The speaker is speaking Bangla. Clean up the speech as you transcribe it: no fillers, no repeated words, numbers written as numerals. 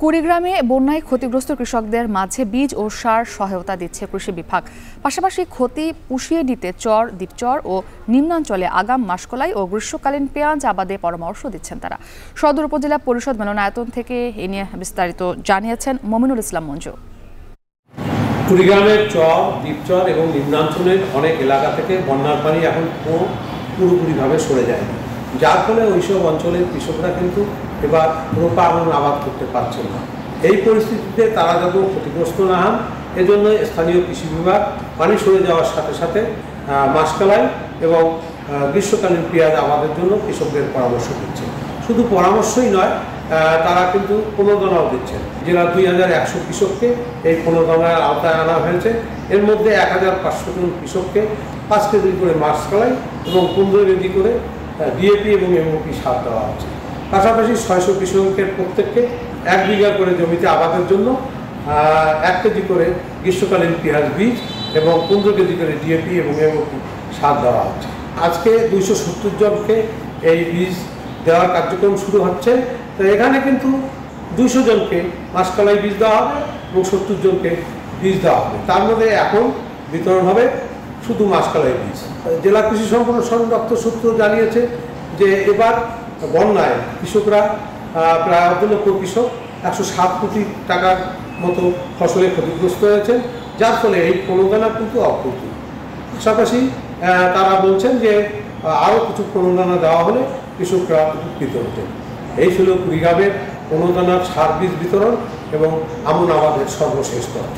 কুড়িগ্রামে বন্যায় ক্ষতিগ্রস্ত কৃষকদের মাঝে বীজ ও সার সহায়তা দিচ্ছে কৃষি বিভাগ। পাশাপাশি ক্ষতি পুষিয়ে নিতে চর, দ্বীপচর ও নিম্নাঞ্চলে আগাম মাসকলাই ও গ্রীষ্মকালীন পেঁয়াজ আবাদে পরামর্শ দিচ্ছেন তারা। সদর উপজেলা পরিষদ মিলনায়তন থেকে এ নিয়ে বিস্তারিত জানিয়েছেন মমিনুল ইসলাম মঞ্জু। কুড়িগ্রামের চর, দ্বীপচর এবং নিম্নাঞ্চলের অনেক এলাকা থেকে বন্যার পানি এখন পুরোপুরিভাবে সরে যায়, যার ফলে ওইসব অঞ্চলের কৃষকরা কিন্তু এবার রোপা এবং আবাদ করতে পারছেন না। এই পরিস্থিতিতে তারা যাতে ক্ষতিগ্রস্ত না হন, এজন্য স্থানীয় কৃষি বিভাগ পানি সরে যাওয়ার সাথে সাথে মাসকলাই এবং গ্রীষ্মকালীন পেঁয়াজ আবাদের জন্য কৃষকদের পরামর্শ দিচ্ছে। শুধু পরামর্শই নয়, তারা কিন্তু প্রণোদনাও দিচ্ছেন। জেলার 2100 কৃষককে এই প্রণোদনার আওতায় আনা হয়েছে। এর মধ্যে 1500 জন কৃষককে 5 কেজি করে মাসকলাই এবং 15 কেজি করে ডিএপি এবং এমওপি সার দেওয়া হচ্ছে। পাশাপাশি 600 কৃষকের প্রত্যেককে 1 বিঘা করে জমিতে আবাদের জন্য 1 কেজি করে গ্রীষ্মকালীন পেঁয়াজ বীজ এবং 15 কেজি করে ডিএপি এবং এমওপি সার দেওয়া হচ্ছে। আজকে 270 জনকে এই বীজ দেওয়ার কার্যক্রম শুরু হচ্ছে। তো এখানে কিন্তু 200 জনকে মাসকলাই বীজ দেওয়া হবে এবং 70 জনকে বীজ দেওয়া হবে। তার মধ্যে এখন বিতরণ হবে শুধু মাসকলাই বীজ। জেলা কৃষি সম্প্রসারণ দপ্তর সূত্র জানিয়েছে যে এবার বন্যায় কৃষকরা প্রায় 2 লক্ষ কৃষক 107 কোটি টাকার মতো ফসলে ক্ষতিগ্রস্ত হয়েছে, যার ফলে এই প্রণোদনা কিন্তু অপ্রতুল। পাশাপাশি তারা বলছেন যে আরও কিছু প্রণোদনা দেওয়া হলে কৃষকরা উপকৃত হতেন। এই ছিল কুড়িগ্রামের প্রণোদনার সার বীজ বিতরণ এবং আমন আবাদের সর্বশেষ তথ্য।